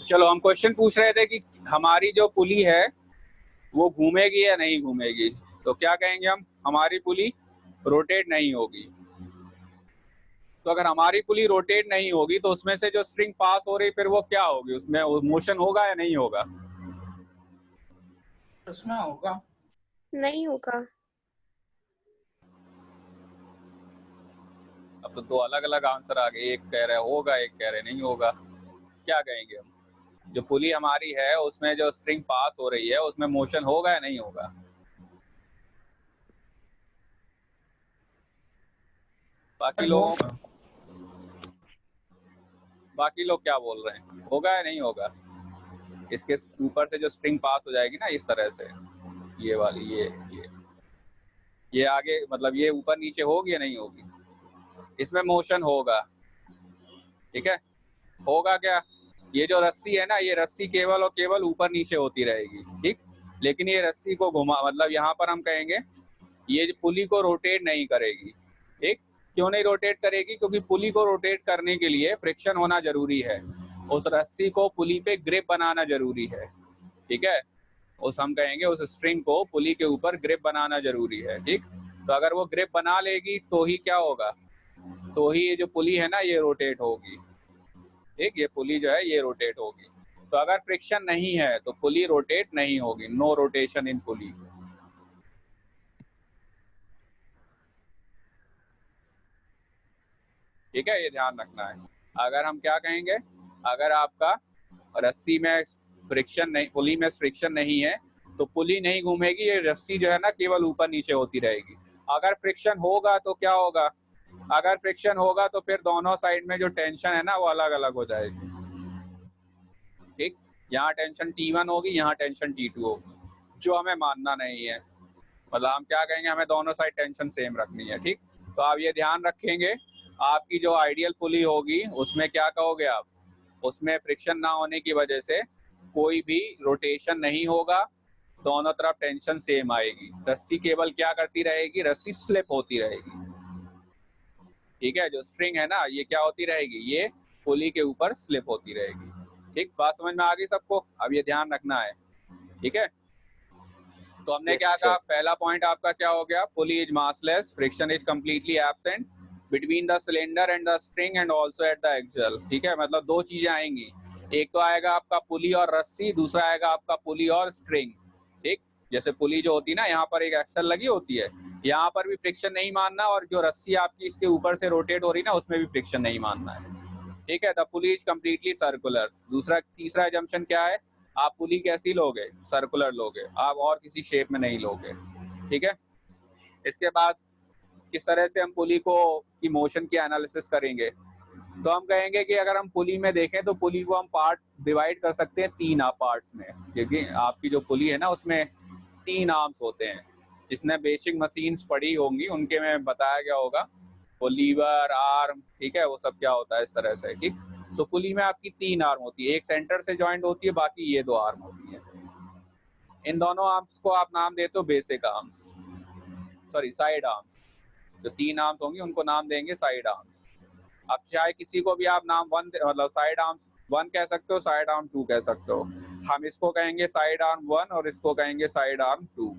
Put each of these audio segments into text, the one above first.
चलो हम क्वेश्चन पूछ रहे थे कि हमारी जो पुली है वो घूमेगी या नहीं घूमेगी। तो क्या कहेंगे हम, हमारी पुली रोटेट नहीं होगी। तो अगर हमारी पुली रोटेट नहीं होगी तो उसमें से जो स्ट्रिंग पास हो रही फिर वो क्या होगी, उसमें मोशन होगा या नहीं होगा। उसमें होगा, नहीं होगा। अब तो दो अलग अलग आंसर आ गए, एक कह रहे होगा एक कह रहे नहीं होगा। क्या कहेंगे हम, जो पुली हमारी है उसमें जो स्ट्रिंग पास हो रही है उसमें मोशन होगा या नहीं होगा। बाकी लोग क्या बोल रहे हैं, होगा या नहीं होगा। इसके ऊपर से जो स्ट्रिंग पास हो जाएगी ना इस तरह से, ये वाली ये आगे मतलब ये ऊपर नीचे होगी या नहीं होगी, इसमें मोशन होगा। ठीक है, होगा क्या, ये जो रस्सी है ना ये रस्सी केवल और केवल ऊपर नीचे होती रहेगी। ठीक, लेकिन ये रस्सी को घुमा मतलब यहाँ पर हम कहेंगे ये पुली को रोटेट नहीं करेगी। ठीक, क्यों नहीं रोटेट करेगी, क्योंकि पुली को रोटेट करने के लिए फ्रिक्शन होना जरूरी है, उस रस्सी को पुली पे ग्रिप बनाना जरूरी है। ठीक है, उस हम कहेंगे उस स्ट्रिंग को पुली के ऊपर ग्रिप बनाना जरूरी है। ठीक, तो अगर वो ग्रिप बना लेगी तो ही क्या होगा, तो ही ये जो पुली है ना ये रोटेट होगी। ठीक, ये पुली जो है ये रोटेट होगी। तो अगर फ्रिक्शन नहीं है तो पुली रोटेट नहीं होगी, नो रोटेशन इन पुली। ठीक है, ये ध्यान रखना है। अगर हम क्या कहेंगे, अगर आपका रस्सी में फ्रिक्शन नहीं, पुली में फ्रिक्शन नहीं है तो पुली नहीं घूमेगी, ये रस्सी जो है ना केवल ऊपर नीचे होती रहेगी। अगर फ्रिक्शन होगा तो क्या होगा, अगर फ्रिक्शन होगा तो फिर दोनों साइड में जो टेंशन है ना वो अलग अलग हो जाएगी। ठीक, यहाँ टेंशन T1 होगी, यहाँ टेंशन T2 होगी, जो हमें मानना नहीं है। मतलब हम क्या कहेंगे, हमें दोनों साइड टेंशन सेम रखनी है। ठीक, तो आप ये ध्यान रखेंगे, आपकी जो आइडियल पुली होगी उसमें क्या कहोगे आप, उसमें फ्रिक्शन ना होने की वजह से कोई भी रोटेशन नहीं होगा, दोनों तरफ टेंशन सेम आएगी, रस्सी केवल क्या करती रहेगी, रस्सी स्लिप होती रहेगी। ठीक है, जो स्ट्रिंग है ना ये क्या होती रहेगी, ये पुली के ऊपर स्लिप होती रहेगी। ठीक, बात समझ में आ गई सबको, अब ये ध्यान रखना है। ठीक है, तो हमने क्या कहा, पहला पॉइंट आपका क्या हो गया, pulley is massless, friction is completely absent between the cylinder and the string and also at the axle. ठीक है, मतलब दो चीजें आएंगी, एक तो आएगा आपका पुली और रस्सी, दूसरा आएगा आपका पुली और स्ट्रिंग। ठीक, जैसे पुली जो होती है ना यहाँ पर एक एक्सल लगी होती है, यहाँ पर भी फ्रिक्शन नहीं मानना, और जो रस्सी आपकी इसके ऊपर से रोटेट हो रही ना उसमें भी फ्रिक्शन नहीं मानना है। ठीक है, the pulley is completely circular. दूसरा तीसरा एजम्पशन क्या है, आप पुली कैसी लोगे, सर्कुलर लोगे, आप और किसी शेप में नहीं लोगे। ठीक है, इसके बाद किस तरह से हम पुली को की मोशन की एनालिसिस करेंगे, तो हम कहेंगे कि अगर हम पुली में देखें तो पुली को हम पार्ट डिवाइड कर सकते हैं तीन पार्ट्स में, क्योंकि आपकी जो पुली है ना उसमें तीन आर्म्स होते हैं। जिसने बेसिक मशीन्स पढ़ी होंगी उनके में बताया गया होगा, वो लीवर आर्म, ठीक है, वो सब क्या होता है इस तरह से। ठीक, तो पुली में आपकी तीन आर्म होती है, एक सेंटर से ज्वाइंट होती है, बाकी ये दो आर्म होती है। इन दोनों आर्म्स को आप नाम देते हो basic arms, sorry side arms. जो तीन आर्म्स होंगी उनको नाम देंगे साइड आर्म्स। अब चाहे किसी को भी आप नाम वन मतलब साइड आर्म्स वन कह सकते हो, साइड आर्म टू कह सकते हो। हम इसको कहेंगे साइड आर्म वन और इसको कहेंगे साइड आर्म टू।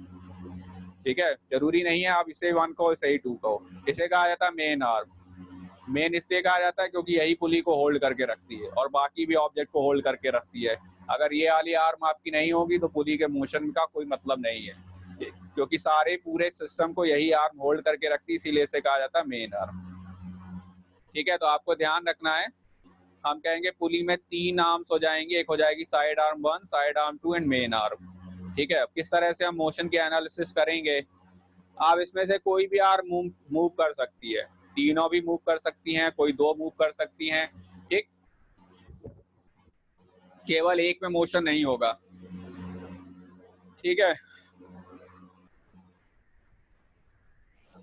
ठीक है, जरूरी नहीं है आप इसे वन कहो इसे ही टू कहो। इसे कहा जाता है मेन आर्म। मेन इसलिए कहा जाता है क्योंकि यही पुली को होल्ड करके रखती है और बाकी भी ऑब्जेक्ट को होल्ड करके रखती है। अगर ये वाली आर्म आपकी नहीं होगी तो पुली के मोशन का कोई मतलब नहीं है, क्योंकि सारे पूरे सिस्टम को यही आर्म होल्ड करके रखती है, इसीलिए इसे कहा जाता है मेन आर्म। ठीक है, तो आपको ध्यान रखना है, हम कहेंगे पुली में तीन आर्म्स हो जाएंगे, एक हो जाएगी side arm one, side arm two and main arm. ठीक है, अब किस तरह से हम मोशन की एनालिसिस करेंगे, आप इसमें से कोई भी आर्म मूव कर सकती है, तीनों भी मूव कर सकती हैं, कोई दो मूव कर सकती हैं। ठीक, केवल एक में मोशन नहीं होगा। ठीक है,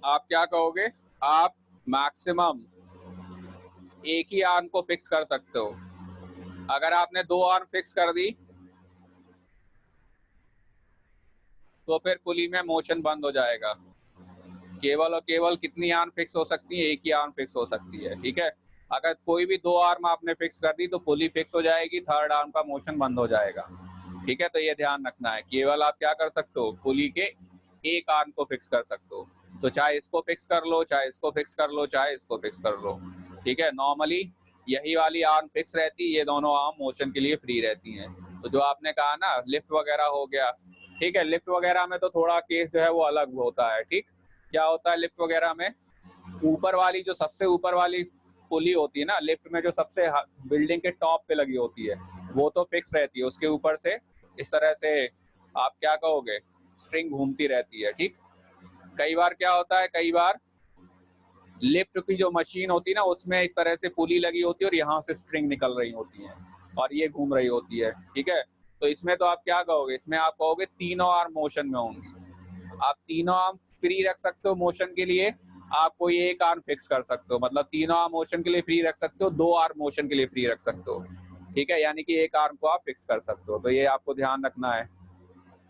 आप क्या कहोगे, आप मैक्सिमम एक ही आर्म को फिक्स कर सकते हो। अगर आपने दो आर्म फिक्स कर दी तो फिर पुली में मोशन बंद हो जाएगा। केवल और केवल कितनी आर्म फिक्स हो सकती है, एक ही आर्म फिक्स हो सकती है। ठीक है, अगर कोई भी 2 आर्म आपने फिक्स कर दी तो पुली फिक्स हो जाएगी, थर्ड आर्म का मोशन बंद हो जाएगा। ठीक है, तो ये ध्यान रखना है। केवल आप क्या कर सकते हो, पुली के एक आर्म को फिक्स कर सकते हो। तो चाहे इसको फिक्स कर लो, चाहे इसको फिक्स कर लो, चाहे इसको फिक्स कर लो। ठीक है, नॉर्मली यही वाली आर्म फिक्स रहती है, ये दोनों आर्म मोशन के लिए फ्री रहती हैं। तो जो आपने कहा ना लिफ्ट वगैरह हो गया, ठीक है, लिफ्ट वगैरह में तो थोड़ा केस जो है वो अलग होता है। ठीक, क्या होता है लिफ्ट वगैरह में, ऊपर वाली जो सबसे ऊपर वाली पुली होती है ना लिफ्ट में, जो सबसे बिल्डिंग के टॉप पे लगी होती है, वो तो फिक्स रहती है। उसके ऊपर से इस तरह से आप क्या कहोगे, स्ट्रिंग घूमती रहती है। ठीक, कई बार क्या होता है, कई बार लिफ्ट की जो मशीन होती है ना उसमें इस तरह से पुली लगी होती है और यहाँ से स्ट्रिंग निकल रही होती है और ये घूम रही होती है। ठीक है, तो इसमें तो आप क्या कहोगे, इसमें आप कहोगे तीनों आर्म मोशन में होंगी। आप तीनों आर्म फ्री रख सकते हो मोशन के लिए, आप कोई एक आर्म फिक्स कर सकते हो, मतलब तीनों आर्म मोशन के लिए फ्री रख सकते हो, 2 आर्म मोशन के लिए फ्री रख सकते हो। ठीक है, यानी कि एक आर्म को आप फिक्स कर सकते हो, तो ये आपको ध्यान रखना है।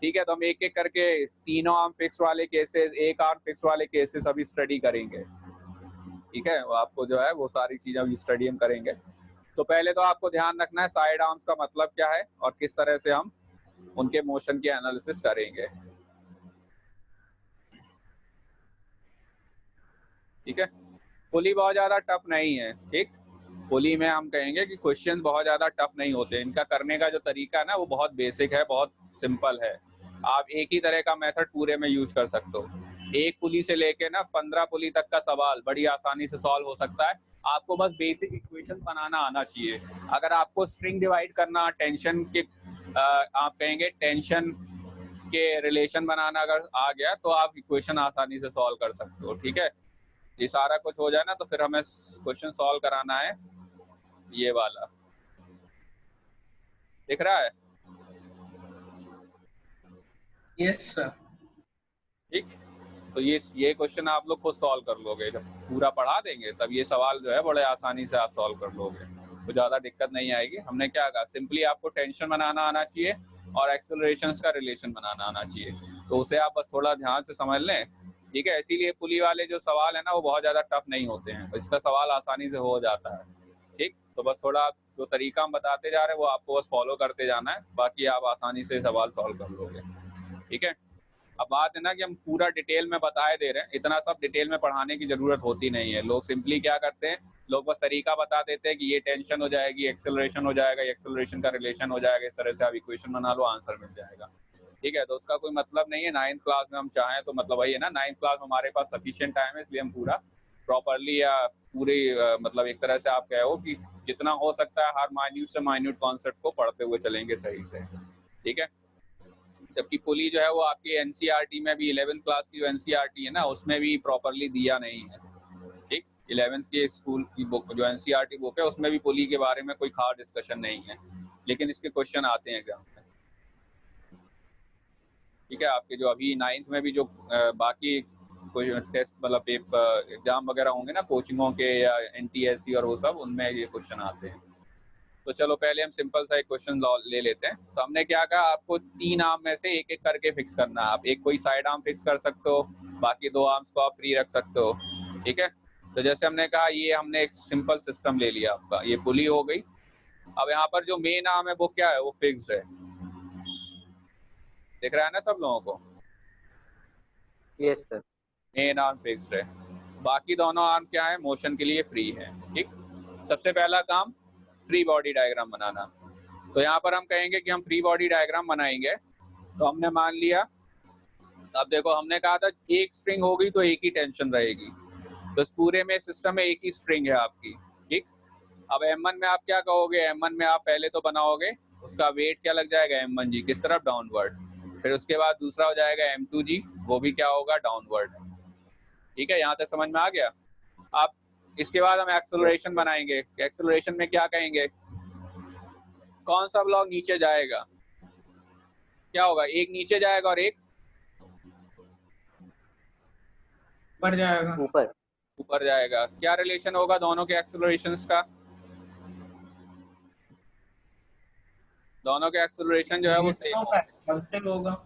ठीक है, तो हम एक एक करके तीनों आर्म फिक्स वाले केसेस, एक आर्म फिक्स वाले केसेस अभी स्टडी करेंगे। ठीक है, वो आपको जो है वो सारी चीजें अभी स्टडी हम करेंगे। तो पहले तो आपको ध्यान रखना है साइड आर्म्स का मतलब क्या है और किस तरह से हम उनके मोशन की एनालिसिस करेंगे। ठीक है, पुली बहुत ज्यादा टफ नहीं है। ठीक, पुली में हम कहेंगे कि क्वेश्चन बहुत ज्यादा टफ नहीं होते, इनका करने का जो तरीका है ना वो बहुत बेसिक है, बहुत सिंपल है। आप एक ही तरह का मेथड पूरे में यूज कर सकते हो। एक पुली से लेके ना 15 पुली तक का सवाल बड़ी आसानी से सॉल्व हो सकता है। आपको बस बेसिक इक्वेशन बनाना आना चाहिए। अगर आपको स्ट्रिंग डिवाइड करना, टेंशन के आप कहेंगे टेंशन के रिलेशन बनाना अगर आ गया तो आप इक्वेशन आसानी से सॉल्व कर सकते हो। ठीक है, ये सारा कुछ हो जाए ना तो फिर हमें क्वेश्चन सॉल्व कराना है। ये वाला दिख रहा है? Yes sir. ठीक, तो ये क्वेश्चन आप लोग खुद सॉल्व कर लोगे, जब पूरा पढ़ा देंगे तब ये सवाल जो है बड़े आसानी से आप सॉल्व कर लोगे, तो ज़्यादा दिक्कत नहीं आएगी। हमने क्या कहा, सिंपली आपको टेंशन बनाना आना चाहिए और एक्सेलरेशंस का रिलेशन बनाना आना चाहिए, तो उसे आप बस थोड़ा ध्यान से समझ लें। ठीक है, इसीलिए पुली वाले जो सवाल है ना वो बहुत ज़्यादा टफ नहीं होते हैं, तो इसका सवाल आसानी से हो जाता है। ठीक, तो बस थोड़ा जो तरीका हम बताते जा रहे हैं वो आपको बस फॉलो करते जाना है, बाकी आप आसानी से सवाल सॉल्व कर लोगे। ठीक है, अब बात है ना कि हम पूरा डिटेल में बताए दे रहे हैं, इतना सब डिटेल में पढ़ाने की जरूरत होती नहीं है। लोग सिंपली क्या करते हैं, लोग बस तरीका बता देते हैं कि ये टेंशन हो जाएगी, एक्सेलरेशन हो जाएगा, एक्सेलरेशन का रिलेशन हो जाएगा, इस तरह से आप इक्वेशन बना लो, आंसर मिल जाएगा। ठीक है, तो उसका कोई मतलब नहीं है। 9th क्लास में हम चाहें तो मतलब वही है ना, 9th क्लास में हमारे पास सफिशिएंट टाइम है, इसलिए हम पूरा प्रॉपरली या पूरी मतलब एक तरह से आप कहो कि जितना हो सकता है हर माइन्यूट से माइन्यूट कॉन्सेप्ट को पढ़ते हुए चलेंगे सही से। ठीक है, जबकि पुली जो है वो आपकी एनसीईआरटी में भी 11th क्लास की जो एनसीईआरटी है ना उसमें भी प्रॉपरली दिया नहीं है। ठीक, 11th के स्कूल की बुक जो एनसीईआरटी बुक है उसमें भी पुली के बारे में कोई खास डिस्कशन नहीं है, लेकिन इसके क्वेश्चन आते हैं एग्जाम में। ठीक है, आपके जो अभी 9th में भी जो बाकी कोई टेस्ट मतलब पेपर एग्जाम वगैरह होंगे ना कोचिंगों के या एनटीएससी और वो सब, उनमें ये क्वेश्चन आते हैं। तो चलो पहले हम सिंपल सा एक क्वेश्चन ले लेते हैं। तो हमने क्या कहा, आपको 3 आर्म में से एक एक करके फिक्स करना है। आप एक कोई साइड आर्म फिक्स कर सकते हो, बाकी 2 आर्म्स को आप फ्री रख सकते हो। ठीक है, तो जैसे हमने कहा ये हमने एक सिंपल सिस्टम ले लिया, आपका ये पुली हो गई। अब यहाँ पर जो मेन आर्म है वो क्या है, वो फिक्स्ड है। दिख रहा है ना सब लोगों को? Yes sir. Main arm fixed है, बाकी दोनों आर्म क्या है, मोशन के लिए फ्री है। ठीक, सबसे पहला काम फ्री बॉडी डायग्राम बनाना। तो यहाँ पर हम कहेंगे कि हम फ्री बॉडी डायग्राम बनाएंगे। तो हमने मान लिया, अब देखो हमने कहा था एक स्ट्रिंग होगी तो एक ही टेंशन रहेगी, तो इस पूरे में सिस्टम में एक ही स्ट्रिंग है आपकी। ठीक, अब M1 में आप क्या कहोगे, M1 में आप पहले तो बनाओगे उसका वेट क्या लग जाएगा, M1G किस तरफ, डाउनवर्ड। फिर उसके बाद दूसरा हो जाएगा M2G, वो भी क्या होगा, डाउनवर्ड। ठीक है, यहाँ तक समझ में आ गया? अब इसके बाद हम एक्सेलरेशन बनाएंगे। एक्सेलरेशन में क्या कहेंगे, कौन सा ब्लॉक नीचे जाएगा, क्या होगा, एक नीचे जाएगा और एक ऊपर जाएगा। ऊपर जाएगा। क्या रिलेशन होगा दोनों के एक्सेलरेशंस का, दोनों के एक्सेलरेशन जो है वो सेम होगा।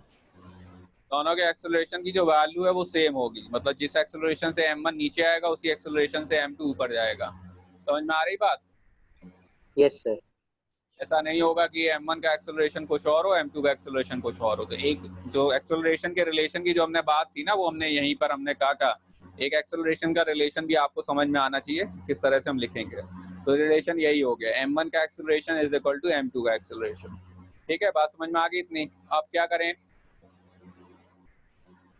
दोनों के एक्सेलरेशन की जो वैल्यू है वो सेम होगी, मतलब जिस एक्सेलरेशन से M1 नीचे आएगा उसी एक्सेलरेशन से M2 ऊपर जाएगा। समझ में आ रही बात? Yes sir. ऐसा नहीं होगा कि m1 का एक्सेलरेशन कुछ और हो, m2 का एक्सेलरेशन कुछ और हो। तो एक जो एक्सेलरेशन के रिलेशन की जो हमने बात थी ना, वो हमने यहीं पर हमने कहा एक एक्सेलरेशन का रिलेशन भी आपको समझ में आना चाहिए किस तरह से हम लिखेंगे। तो रिलेशन यही हो गया, m1 का acceleration is equal to m2 का एक्सेलरेशन। ठीक है, बात समझ में आ गई इतनी? अब क्या करें,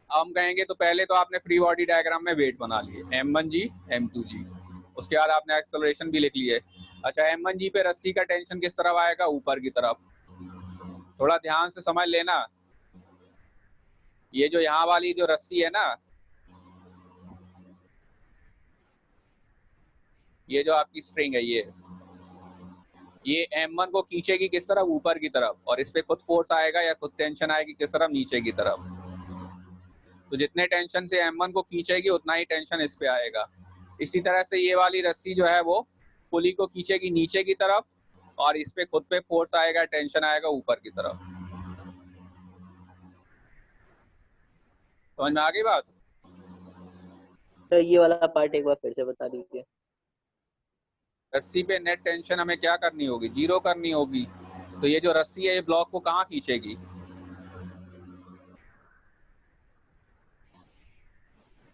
हम कहेंगे तो पहले तो आपने फ्री बॉडी डायग्राम में वेट बना लिए m1g m2g, उसके बाद आपने एक्सेलरेशन भी लिख लिए। अच्छा, m1g पे रस्सी का टेंशन किस तरफ आएगा? ऊपर की तरफ। थोड़ा ध्यान से समझ लेना, ये जो यहाँ वाली जो रस्सी है ना, ये जो आपकी स्ट्रिंग है, ये m1 को खींचेगी किस तरफ? ऊपर की तरफ। और इस पे खुद फोर्स आएगा या खुद टेंशन आएगी किस तरफ? नीचे की तरफ। तो जितने टेंशन से m1 को खींचेगी उतना ही टेंशन इस पे आएगा। इसी तरह से ये वाली रस्सी जो है वो पुली को खींचेगी नीचे की तरफ, और इस पे खुद पे फोर्स आएगा, टेंशन आएगा ऊपर की तरफ। समझ में आ गई बात? सर ये वाला पार्ट एक बार फिर से बता दीजिए। रस्सी पे नेट टेंशन हमें क्या करनी होगी? 0 करनी होगी। तो ये जो रस्सी है ये ब्लॉक को कहाँ खींचेगी?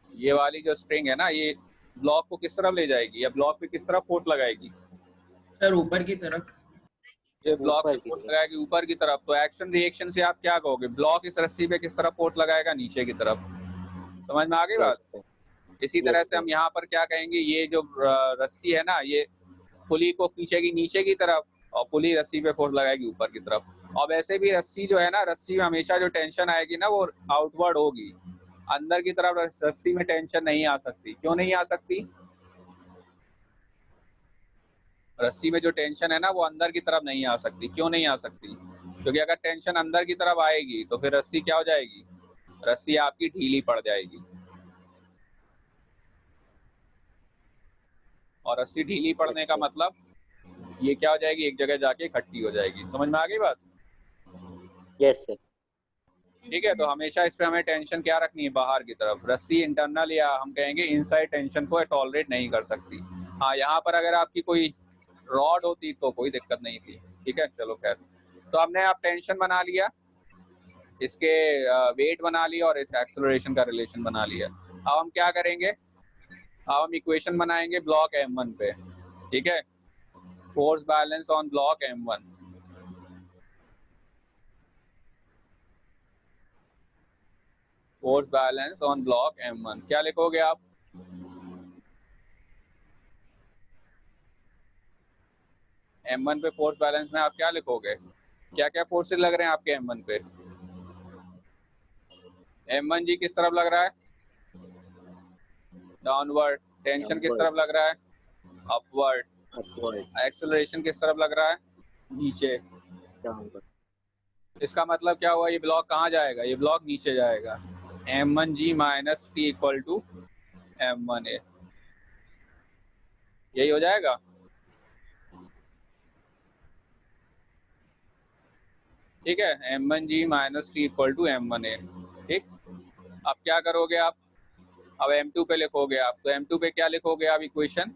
ये वाली जो स्ट्रिंग है ना, ये ब्लॉक को किस तरफ ले जाएगी, या ब्लॉक पे किस तरफ फोर्स लगाएगी? सर ऊपर की तरफ। ये ब्लॉक पे ऊपर की फोर्स तरफ। लगाएगी ऊपर की तरफ। तो एक्शन रिएक्शन से आप क्या कहोगे? ब्लॉक इस रस्सी पे किस तरफ फोर्स लगाएगा? नीचे की तरफ। समझ में आ गई बात? यस इसी तरह यस से हम यहाँ पर क्या कहेंगे, ये जो रस्सी है ना, ये पुली को खींचेगी नीचे की तरफ, और पुली रस्सी पे फोर्स लगाएगी ऊपर की तरफ। और वैसे भी रस्सी जो है ना, रस्सी में हमेशा जो टेंशन आएगी ना, वो आउटवर्ड होगी। अंदर की तरफ रस्सी में टेंशन नहीं आ सकती। क्यों नहीं आ सकती? रस्सी में जो टेंशन है ना, वो अंदर की तरफ नहीं आ सकती। क्यों नहीं आ सकती? क्योंकि अगर टेंशन अंदर की तरफ आएगी तो फिर रस्सी क्या हो जाएगी? रस्सी आपकी ढीली पड़ जाएगी, और रस्सी ढीली पड़ने का मतलब ये क्या हो जाएगी? एक जगह जाके इकट्ठी हो जाएगी। समझ में आ गई बात? Yes sir. ठीक है, तो हमेशा इस पे हमें टेंशन क्या रखनी है? बाहर की तरफ। रस्सी इंटरनल या हम कहेंगे इनसाइड टेंशन को टॉलरेट नहीं कर सकती। हाँ, यहाँ पर अगर आपकी कोई रॉड होती तो कोई दिक्कत नहीं थी। ठीक है, चलो खैर। तो हमने आप टेंशन बना लिया, इसके वेट बना लिया, और इस एक्सेलरेशन का रिलेशन बना लिया। अब हम क्या करेंगे? अब हम इक्वेशन बनाएंगे ब्लॉक m1 पे। ठीक है, force balance on block m1। Force balance on block m1 क्या लिखोगे आप? m1 पे फोर्स बैलेंस में आप क्या लिखोगे? क्या क्या फोर्सेस लग रहे हैं आपके m1 पे? m1g किस तरफ लग रहा है? डाउनवर्ड। टेंशन किस तरफ लग रहा है? अपवर्ड। अपवर्ड। एक्सेलरेशन किस तरफ लग रहा है? नीचे। डाउनवर्ड। इसका मतलब क्या हुआ? ये ब्लॉक कहाँ जाएगा? ये ब्लॉक नीचे जाएगा। m1g minus T equal to m1a, यही हो जाएगा। ठीक है, m1g minus T equal to m1a। ठीक, अब क्या करोगे आप? अब m2 पे लिखोगे आप। तो m2 पे क्या लिखोगे आप इक्वेशन?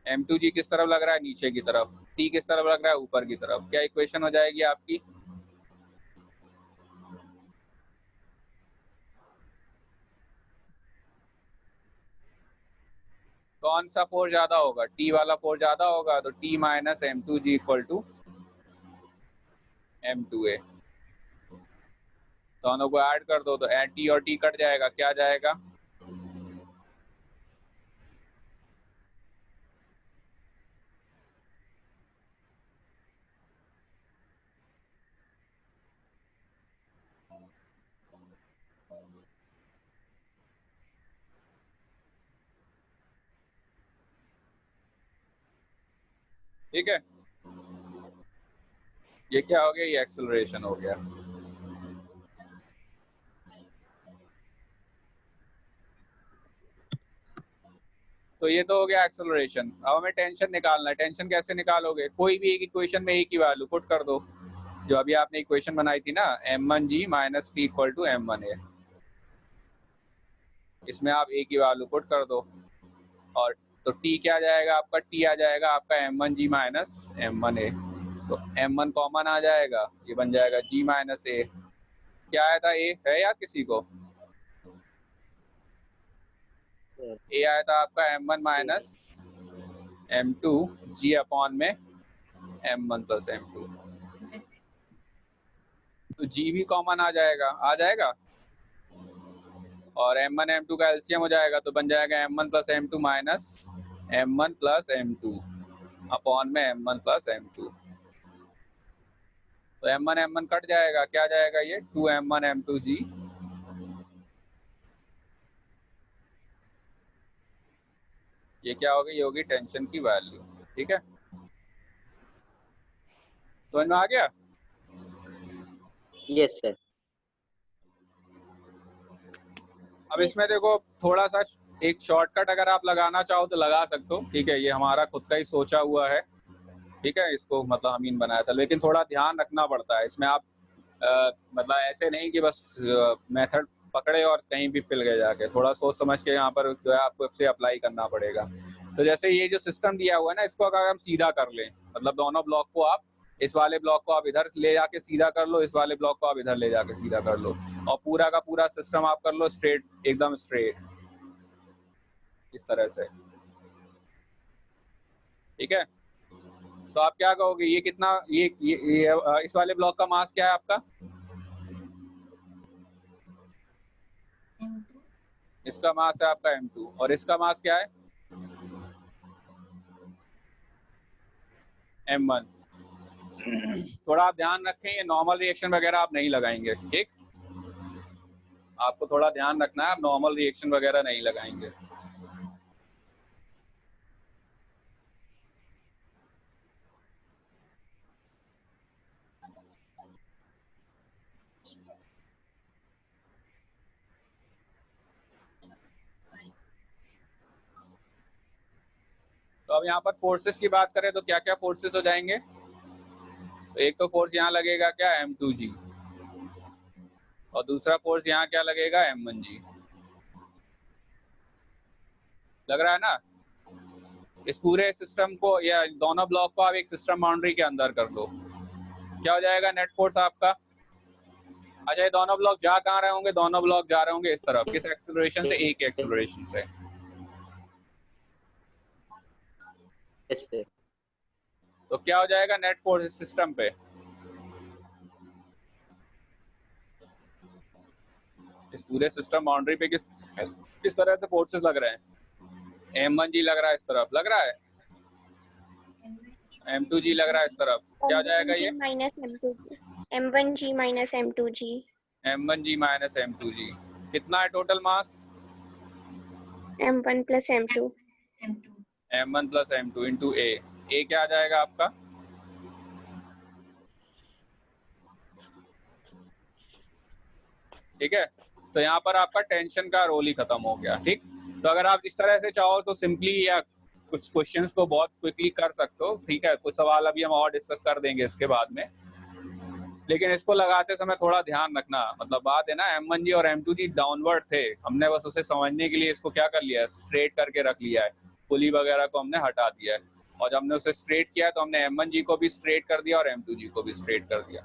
m2g किस तरफ लग रहा है? नीचे की तरफ। t किस तरफ लग रहा है? ऊपर की तरफ। क्या इक्वेशन हो जाएगी आपकी? कौन सा फोर्स ज्यादा होगा? t वाला फोर्स ज्यादा होगा, तो t minus m2g equal to m2a। दोनों को ऐड कर दो तो t और t कट जाएगा, क्या जाएगा? ठीक है, ये क्या हो गया? ये एक्सेलरेशन हो गया। तो ये तो हो गया एक्सेलरेशन। अब हमें टेंशन निकालना है। टेंशन कैसे निकालोगे? कोई भी एक इक्वेशन में एक ही वैल्यू पुट कर दो। जो अभी आपने इक्वेशन बनाई थी ना, m1g minus T equal to m1a, इसमें आप एक ही वैल्यू पुट कर दो, और तो टी क्या आ जाएगा आपका, टी आ जाएगा आपका m1g माइनस m1a। तो m1 कॉमन आ जाएगा, ये बन जाएगा g माइनस a। क्या आया था, a है याद किसी को? a आया था आपका m1 minus m2 g upon में m1 प्लस m2। तो g भी कॉमन आ जाएगा, और m1 m2 का एलसीएम हो जाएगा, तो बन जाएगा m1 plus m2 minus m1 plus m2 upon में m1 प्लस m2। तो m1 m1 कट जाएगा, क्या जाएगा ये 2m1 m2g। ये क्या होगी, ये होगी टेंशन की वैल्यू। ठीक है, समझ में आ गया? Yes sir. अब इसमें देखो थोड़ा सा एक शॉर्टकट अगर आप लगाना चाहो तो लगा सकते हो। ठीक है, ये हमारा खुद का ही सोचा हुआ है। ठीक है, इसको मतलब हम इन बनाया था, लेकिन थोड़ा ध्यान रखना पड़ता है इसमें। आप मतलब ऐसे नहीं कि बस मेथड पकड़े और कहीं भी पिल गए जाके, थोड़ा सोच समझ के यहाँ पर जो है आपको इसे अप्लाई करना पड़ेगा। तो जैसे ये जो सिस्टम दिया हुआ है ना, इसको अगर हम सीधा कर लें, मतलब दोनों ब्लॉक को आप, इस वाले ब्लॉक को आप इधर ले जाके सीधा कर लो, इस वाले ब्लॉक को आप इधर ले जाके सीधा कर लो, और पूरा का पूरा सिस्टम आप कर लो स्ट्रेट, एकदम स्ट्रेट इस तरह से। ठीक है, तो आप क्या कहोगे, ये कितना, ये इस वाले ब्लॉक का मास क्या है आपका? इसका मास है आपका m2, और इसका मास क्या है m1। थोड़ा आप ध्यान रखें, ये नॉर्मल रिएक्शन वगैरह आप नहीं लगाएंगे। ठीक, आपको थोड़ा ध्यान रखना है, आप नॉर्मल रिएक्शन वगैरह नहीं लगाएंगे। तो अब यहाँ पर फोर्सेस की बात करें तो क्या क्या फोर्सेस हो जाएंगे? तो एक तो फोर्स यहाँ लगेगा क्या, m2g, और दूसरा फोर्स यहाँ क्या लगेगा, m1g। लग रहा है ना? इस पूरे सिस्टम को या दोनों ब्लॉक को आप एक सिस्टम बाउंड्री के अंदर कर दो, क्या हो जाएगा नेट फोर्स आपका? अच्छा, ये दोनों ब्लॉक जा कहाँ रहे होंगे, दोनों ब्लॉक जा रहे होंगे इस तरफ, किस एक्सेलरेशन से, एक एक्सेलरेशन से। Yes sir. तो क्या हो जाएगा नेट फोर्स इस सिस्टम पे? इस पूरे सिस्टम बाउंड्री पे किस तरह से फोर्सेस लग रहे हैं? m1g लग रहा है इस तरफ, लग रहा है m2g लग रहा है इस तरफ, क्या हो जाएगा ये m1g minus m2g। m1g minus m2g। कितना है total mass? m1 plus m2। m1 plus m2 into a क्या आ जाएगा आपका? ठीक है, तो यहाँ पर आपका टेंशन का रोल ही खत्म हो गया। ठीक, तो अगर आप इस तरह से चाहो तो सिंपली या कुछ क्वेश्चंस को बहुत क्विकली कर सकते हो। ठीक है, कुछ सवाल अभी हम और डिस्कस कर देंगे इसके बाद में, लेकिन इसको लगाते समय थोड़ा ध्यान रखना। मतलब बात है ना, m1g और m2g डाउनवर्ड थे, हमने बस उसे समझने के लिए इसको क्या कर लिया है, स्ट्रेट करके रख लिया है, पुली वगैरह को हमने हटा दिया है, और जब हमने उसे स्ट्रेट किया तो हमने m1g को भी स्ट्रेट कर दिया और m2g को भी स्ट्रेट कर दिया।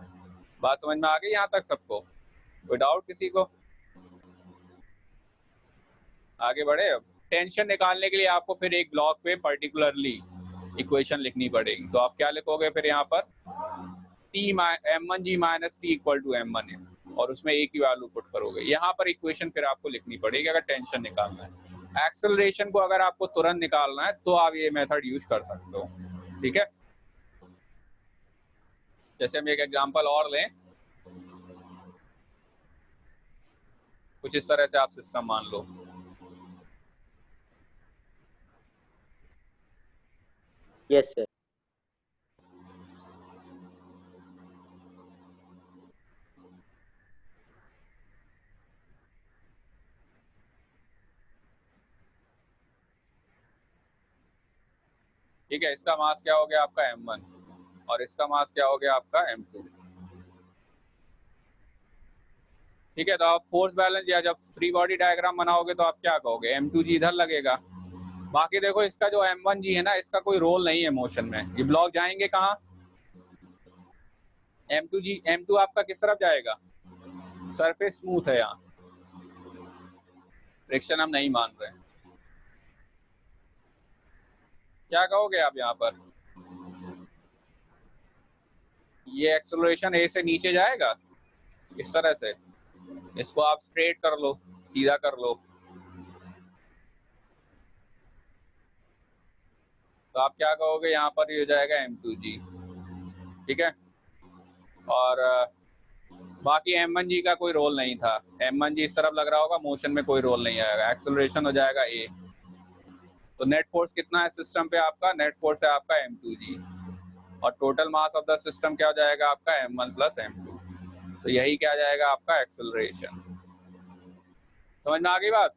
बात समझ में आ गई यहाँ तक सबको? कोई डाउट किसी को? आगे बढ़े। अब टेंशन निकालने के लिए आपको फिर एक ब्लॉक पे पर्टिकुलरली इक्वेशन लिखनी पड़ेगी। तो आप क्या लिखोगे फिर यहाँ पर, m1g minus T equal to m1a, और उसमें a की वैल्यू पुट करोगे। यहाँ पर इक्वेशन फिर आपको लिखनी पड़ेगी अगर टेंशन निकालना है। एक्सेलरेशन को अगर आपको तुरंत निकालना है तो आप ये मेथड यूज कर सकते हो। ठीक है, जैसे हम एक एग्जांपल और लें, कुछ इस तरह से आप सिस्टम मान लो। Yes sir. ठीक है, इसका मास क्या हो गया आपका m1, और इसका मास क्या हो गया आपका m2। ठीक है, तो आप फोर्स बैलेंस या जब फ्री बॉडी डायग्राम बनाओगे तो आप क्या कहोगे, m2g इधर लगेगा, बाकी देखो इसका जो m1g है ना, इसका कोई रोल नहीं है मोशन में। ये ब्लॉक जाएंगे कहाँ? m2g, m2 आपका किस तरफ जाएगा? सरफेस स्मूथ है, यहाँ फ्रिक्शन हम नहीं मान रहे। क्या कहोगे आप यहाँ पर? ये एक्सेलरेशन a से नीचे जाएगा इस तरह से, इसको आप स्ट्रेट कर लो, सीधा कर लो, तो आप क्या कहोगे यहाँ पर? ये हो जाएगा m2g, ठीक है। और बाकी m1g का कोई रोल नहीं था। m1g इस तरफ लग रहा होगा, मोशन में कोई रोल नहीं आएगा, एक्सेलरेशन हो जाएगा a। तो नेट फोर्स कितना है सिस्टम पे आपका? नेट फोर्स है आपका m2g, और total mass of the system क्या हो जाएगा आपका? m1 plus m2। तो यही क्या जाएगा आपका? एक्सेलरेशन। समझ में आ गई बात?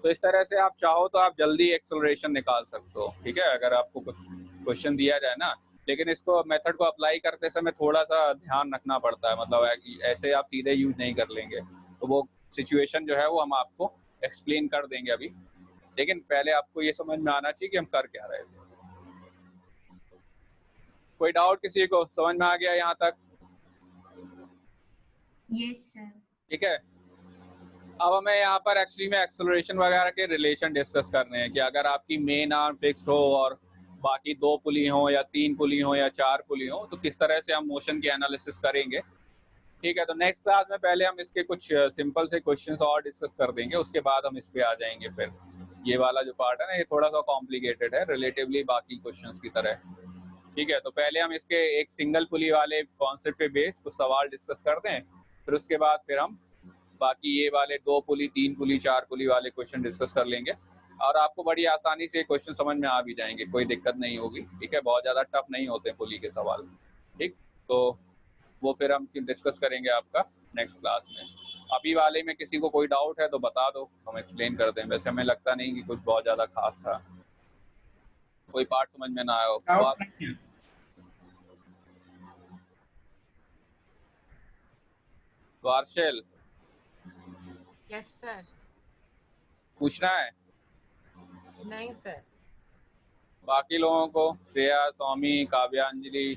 तो इस तरह से आप चाहो तो आप जल्दी एक्सेलरेशन निकाल सकते हो, ठीक है, अगर आपको कुछ क्वेश्चन दिया जाए ना। लेकिन इसको मेथड को अप्लाई करते समय थोड़ा सा ध्यान रखना पड़ता है, मतलब है कि ऐसे आप सीधे यूज नहीं कर लेंगे। तो वो सिचुएशन जो है वो हम आपको एक्सप्लेन कर देंगे अभी, लेकिन पहले आपको ये समझ में आना चाहिए कि हम कर क्या रहे थे। कोई डाउट किसी को? समझ में आ गया यहाँ तक? Yes sir. ठीक है। अब हमें यहाँ पर एक्चुअली में एक्सेलरेशन वगैरह के रिलेशन डिस्कस करने हैं कि अगर आपकी मेन आर्म फिक्स हो और बाकी 2 पुली हो या 3 पुली हो या 4 पुली हो, तो किस तरह से हम मोशन की एनालिसिस करेंगे। ठीक है, तो नेक्स्ट क्लास में पहले हम इसके कुछ सिंपल से क्वेश्चंस और डिस्कस कर देंगे, उसके बाद हम इस पे आ जाएंगे। फिर ये वाला जो पार्ट है ना, ये थोड़ा सा कॉम्प्लिकेटेड है रिलेटिवली बाकी क्वेश्चंस की तरह। ठीक है, तो पहले हम इसके एक सिंगल पुली वाले कॉन्सेप्ट पे बेस कुछ सवाल डिस्कस कर दें, फिर उसके बाद फिर हम बाकी ये वाले 2 पुली 3 पुली 4 पुली वाले क्वेश्चन डिस्कस कर लेंगे, और आपको बड़ी आसानी से क्वेश्चन समझ में आ भी जाएंगे, कोई दिक्कत नहीं होगी। ठीक है, बहुत ज़्यादा टफ नहीं होते पुली के सवाल। ठीक, तो वो फिर हम डिस्कस करेंगे आपका नेक्स्ट क्लास में। अभी वाले में किसी को कोई डाउट है तो बता दो, हम एक्सप्लेन कर दें। वैसे हमें लगता नहीं कि कुछ बहुत ज़्यादा खास था, कोई पार्ट समझ में ना आया हो। डाउट नहीं है। वार्षल यस सर। पूछना है? नहीं सर। बाकी लोगों को, श्रेया, स्वामी, काव्यांजलि,